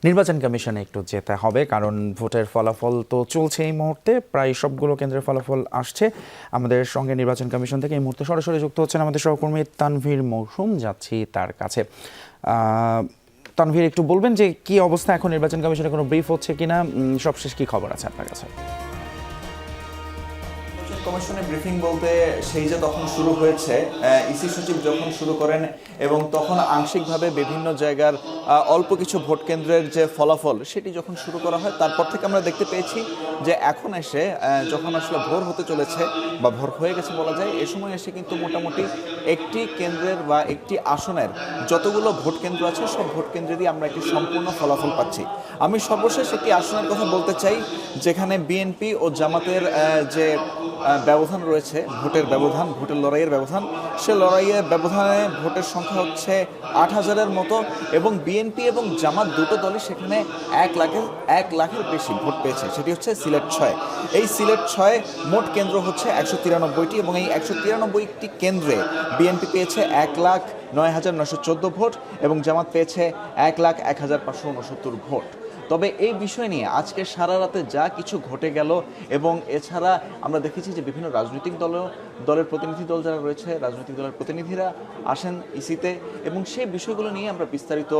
নির্বাচন কমিশনে একটু যেতে হবে, কারণ ভোটের ফলাফল তো চলছে এই মুহূর্তে, প্রায় সবগুলো কেন্দ্রের ফলাফল আসছে। আমাদের সঙ্গে নির্বাচন কমিশন থেকে এই মুহূর্তে সরাসরি যুক্ত হচ্ছেন আমাদের সহকর্মী তানভীর মৌসুম। যাচ্ছি তার কাছে। তানভীর, একটু বলবেন যে কি অবস্থা এখন, নির্বাচন কমিশনে কোনো ব্রিফ হচ্ছে কিনা, সবশেষ কি খবর আছে আপনার কাছে? কমিশনের ব্রিফিং বলতে সেই যে তখন শুরু হয়েছে, ইসি সচিব যখন শুরু করেন এবং তখন আংশিকভাবে বিভিন্ন জায়গার অল্প কিছু ভোট কেন্দ্রের যে ফলাফল সেটি যখন শুরু করা হয়, তারপর থেকে আমরা দেখতে পেয়েছি যে এখন এসে যখন আসলে ভোর হতে চলেছে বা ভোর হয়ে গেছে বলা যায়, এ সময় এসে কিন্তু মোটামুটি একটি কেন্দ্রের বা একটি আসনের যতগুলো ভোট কেন্দ্র আছে সব ভোট কেন্দ্রেরই আমরা একটি সম্পূর্ণ ফলাফল পাচ্ছি। আমি সর্বশেষ একটি আসনের কথা বলতে চাই, যেখানে বিএনপি ও জামাতের যে ব্যবধান রয়েছে, ভোটের লড়াইয়ের ব্যবধান, সে লড়াইয়ের ব্যবধানে ভোটের সংখ্যা হচ্ছে 8,000-এর মতো এবং বিএনপি এবং জামাত দুটো দলই সেখানে 1 লাখের বেশি ভোট পেয়েছে। সেটি হচ্ছে সিলেট 6। এই সিলেট 6 মোট কেন্দ্র হচ্ছে 193টি এবং এই 193টি কেন্দ্রে বিএনপি পেয়েছে 1,09,914 ভোট এবং জামাত পেয়েছে 1,01,569 ভোট। তবে এই বিষয় নিয়ে আজকে সারা রাতে যা কিছু ঘটে গেল এবং এছাড়া আমরা দেখেছি যে বিভিন্ন রাজনৈতিক দলের প্রতিনিধি দল যারা রয়েছে, রাজনৈতিক দলের প্রতিনিধিরা আসেন ইসিতে এবং সেই বিষয়গুলো নিয়ে আমরা বিস্তারিত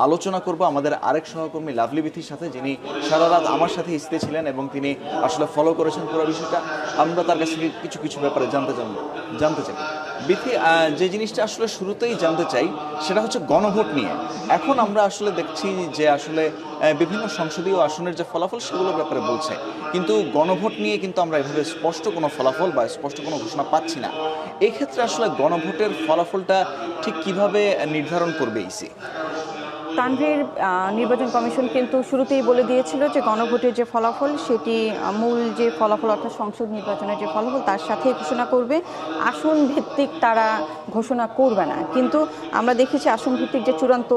আলোচনা করব আমাদের আরেক সহকর্মী লাভলি বিথির সাথে, যিনি সারা রাত আমার সাথে ইসিতে ছিলেন এবং তিনি আসলে ফলো করেছেন পুরো বিষয়টা। আমরা তার কাছ থেকে কিছু ব্যাপারে জানতে চাই। বিথি, যে জিনিসটা আসলে শুরুতেই জানতে চাই সেটা হচ্ছে গণভোট নিয়ে। এখন আমরা আসলে দেখছি যে আসলে বিভিন্ন সংসদীয় আসনের যে ফলাফল সেগুলোর ব্যাপারে বলছে, কিন্তু গণভোট নিয়ে কিন্তু আমরা এভাবে স্পষ্ট কোনো ফলাফল বা স্পষ্ট কোনো ঘোষণা পাচ্ছি না। এই ক্ষেত্রে আসলে গণভোটের ফলাফলটা ঠিক কিভাবে নির্ধারণ করবে ইসি? তানভীর, নির্বাচন কমিশন কিন্তু শুরুতেই বলে দিয়েছিল যে গণভোটের যে ফলাফল সেটি মূল যে ফলাফল অর্থাৎ সংসদ নির্বাচনের যে ফলাফল তার সাথে ঘোষণা করবে, আসন ভিত্তিক তারা ঘোষণা করবে না। কিন্তু আমরা দেখেছি আসন ভিত্তিক যে চূড়ান্ত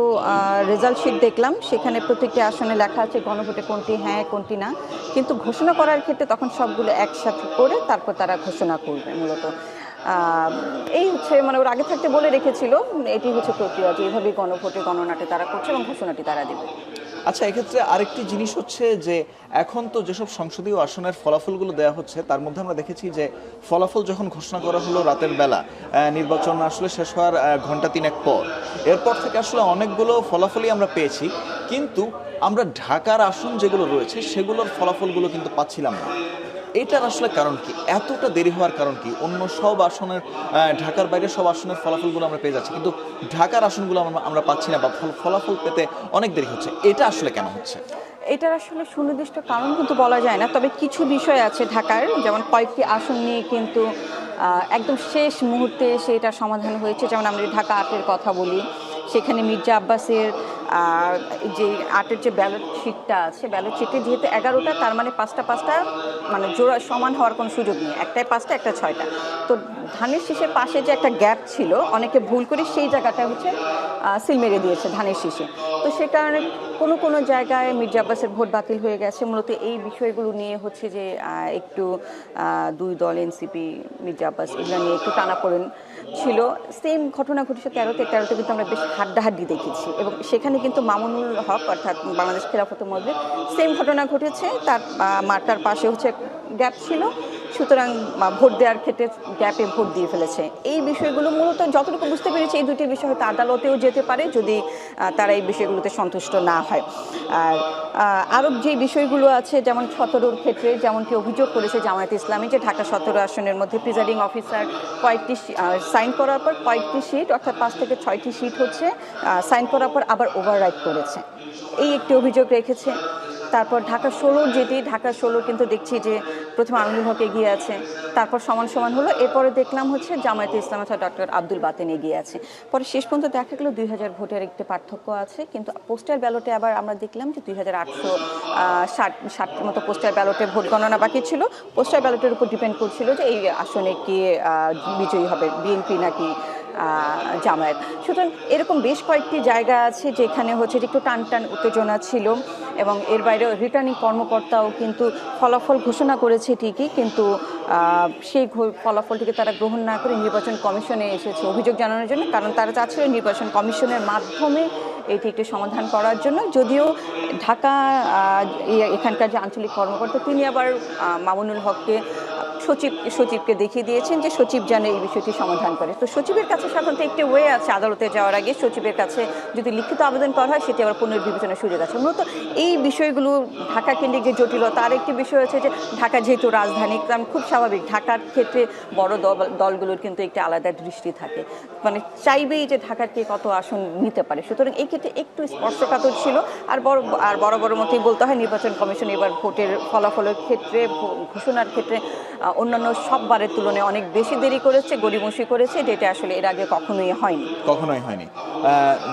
রেজাল্ট শিট দেখলাম, সেখানে প্রত্যেকটি আসনে লেখা আছে গণভোটে কোনটি হ্যাঁ কোনটি না, কিন্তু ঘোষণা করার ক্ষেত্রে তখন সবগুলো একসাথে করে তারপর তারা ঘোষণা করবে। মূলত এই হচ্ছে ওরা আগে থাকতে বলে রেখেছিল, এটি হচ্ছে প্রক্রিয়া যে এইভাবেই গণভোটে গণনাটে তারা করছে এবং ঘোষণাটি তারা দেবে। আচ্ছা, এক্ষেত্রে আরেকটি জিনিস হচ্ছে যে এখন তো যেসব সংসদীয় আসনের ফলাফলগুলো দেওয়া হচ্ছে তার মধ্যে আমরা দেখেছি যে ফলাফল যখন ঘোষণা করা হলো রাতের বেলা, নির্বাচন আসলে শেষ হওয়ার ঘন্টা 3 পর, এরপর থেকে আসলে অনেকগুলো ফলাফলই আমরা পেয়েছি, কিন্তু আমরা ঢাকার আসন যেগুলো রয়েছে সেগুলোর ফলাফলগুলো কিন্তু পাচ্ছিলাম না। এটার আসলে কারণ কি? এতটা দেরি হওয়ার কারণ কি? অন্য সব আসনের, ঢাকার বাইরে সব আসনের ফলাফলগুলো আমরা পেয়ে যাচ্ছি, কিন্তু ঢাকার আসনগুলো আমরা পাচ্ছি না বা ফলাফল পেতে অনেক দেরি হচ্ছে। এটা আসলে কেন হচ্ছে? এটার আসলে সুনির্দিষ্ট কারণ কিন্তু বলা যায় না, তবে কিছু বিষয় আছে ঢাকার, যেমন কয়েকটি আসন নিয়ে কিন্তু একদম শেষ মুহূর্তে সেটা সমাধান হয়েছে। যেমন আমরা ঢাকা 8-এর কথা বলি, সেখানে মির্জা আব্বাসের যে 8-এর যে ব্যালট শিটটা আছে, ব্যালট শিটে যেহেতু 11টা, তার মানে 5টা জোড়া সমান হওয়ার কোনো সুযোগ নেই, একটায় 5টা একটা 6টা। তো ধানের শীষের পাশে যে একটা গ্যাপ ছিল, অনেকে ভুল করে সেই জায়গাটা হচ্ছে সিল মেরে দিয়েছে ধানের শীষে। তো সে কারণে কোনো জায়গায় মির্জা আব্বাসের ভোট বাতিল হয়ে গেছে। মূলত এই বিষয়গুলো নিয়ে হচ্ছে যে একটু দুই দল এনসিপি, মির্জা আব্বাস, এগুলো নিয়ে একটু টানাপোড়েন ছিল। সেম ঘটনা ঘটেছে 13তে কিন্তু আমরা বেশ হাড্ডাহাড্ডি দেখেছি এবং সেখানে কিন্তু মামুনুল হক অর্থাৎ বাংলাদেশ খেলাফত মজলিস, সেম ঘটনা ঘটেছে, তার মার্কার পাশে হচ্ছে গ্যাপ ছিল, সুতরাং ভোট দেওয়ার ক্ষেত্রে গ্যাপে ভোট দিয়ে ফেলেছে। এই বিষয়গুলো মূলত যতটুকু বুঝতে পেরেছি এই দুটি বিষয় হয়তো আদালতেও যেতে পারে যদি তারা এই বিষয়গুলোতে সন্তুষ্ট না হয়। আর আরও যে বিষয়গুলো আছে, যেমন 17-র ক্ষেত্রে যেমনটি অভিযোগ করেছে জামায়াতে ইসলামী, যে ঢাকা 17 আসনের মধ্যে প্রিজাইডিং অফিসার কয়েকটি সাইন করার পর কয়েকটি সিট অর্থাৎ 5 থেকে 6টি সিট হচ্ছে সাইন করার পর আবার ওভাররাইড করেছে, এই একটি অভিযোগ রেখেছে। তারপর ঢাকা 16 কিন্তু দেখছি যে প্রথমে আমিনুল হক এগিয়ে আছে, তারপর সমান হলো, এরপরে দেখলাম হচ্ছে জামায়াতে ইসলাম অর্থাৎ ডক্টর আব্দুল বাতেন এগিয়ে আছে। পরে শেষ পর্যন্ত দেখা গেল 2000 ভোটের একটি পার্থক্য আছে, কিন্তু পোস্টাল ব্যালটে আবার আমরা দেখলাম যে 2860 মতো পোস্টাল ব্যালটে ভোট গণনা বাকি ছিল। পোস্টাল ব্যালটের উপর ডিপেন্ড করছিল যে এই আসনে কে বিজয়ী হবে, বিএনপি নাকি জামায়াত। সুতরাং এরকম বেশ কয়েকটি জায়গা আছে যেখানে হচ্ছে একটু টান উত্তেজনা ছিল এবং এর বাইরে রিটার্নিং কর্মকর্তাও কিন্তু ফলাফল ঘোষণা করেছে ঠিকই, কিন্তু সেই ফলাফলটিকে তারা গ্রহণ না করে নির্বাচন কমিশনে এসেছে অভিযোগ জানানোর জন্য, কারণ তারা চাচ্ছিল নির্বাচন কমিশনের মাধ্যমে এটি একটু সমাধান করার জন্য। যদিও ঢাকা এখানকার যে আঞ্চলিক কর্মকর্তা তিনি আবার মামুনুল হককে সচিবকে দেখিয়ে দিয়েছেন যে সচিব যেন এই বিষয়টি সমাধান করে। তো সচিবের কাছে সাধারণত একটি ওয়ে আছে, আদালতে যাওয়ার আগে সচিবের কাছে যদি লিখিত আবেদন করা হয় সেটি আবার পুনর্বিবেচনার সুযোগ আছে। মূলত এই বিষয়গুলো ঢাকা কেন্দ্রিক যে জটিলতা, আর একটি বিষয় হচ্ছে যে ঢাকা যেহেতু রাজধানী, কারণ খুব স্বাভাবিক ঢাকার ক্ষেত্রে বড় দলগুলোর কিন্তু একটি আলাদা দৃষ্টি থাকে, মানে চাইবেই যে ঢাকার কে কত আসন নিতে পারে। সুতরাং এই ক্ষেত্রে একটু স্পর্শকাতর ছিল। আর বড় মতেই বলতে হয় নির্বাচন কমিশন এবার ভোটের ফলাফলের ক্ষেত্রে, ঘোষণার ক্ষেত্রে অন্যান্য সববারের তুলনায় অনেক বেশি দেরি করেছে, গড়িমসি করেছে, যেটা আসলে এর আগে কখনোই হয়নি।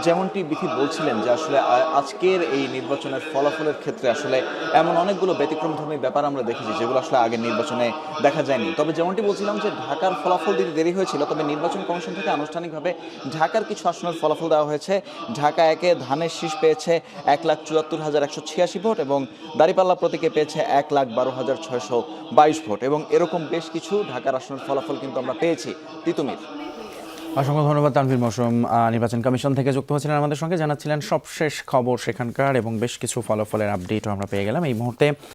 যেমনটি বিথি বলছিলেন যে আসলে আজকের এই নির্বাচনের ফলাফলের ক্ষেত্রে আসলে এমন অনেকগুলো ব্যতিক্রমধর্মী ব্যাপার আমরা দেখেছি যেগুলো আসলে আগের নির্বাচনে দেখা যায়নি। তবে যেমনটি বলছিলাম যে ঢাকার ফলাফল দিতে দেরি হয়েছিল, তবে নির্বাচন কমিশন থেকে আনুষ্ঠানিকভাবে ঢাকার কিছু আসনের ফলাফল দেওয়া হয়েছে। ঢাকা একে ধানের শীষ পেয়েছে 1,74,186 ভোট এবং দাঁড়িপাল্লা প্রতীকে পেয়েছে 1,12,622 ভোট এবং এরকম বেশ কিছু ঢাকার আসনের ফলাফল কিন্তু আমরা পেয়েছি। তিতুমির, অসংখ্য ধন্যবাদ তানভীর মৌসুম। নির্বাচন কমিশন থেকে যুক্ত হয়েছিলেন আমাদের সঙ্গে, জানাচ্ছিলেন সবশেষ খবর সেখানকার এবং বেশ কিছু ফলাফলের আপডেটও আমরা পেয়ে গেলাম এই মুহূর্তে।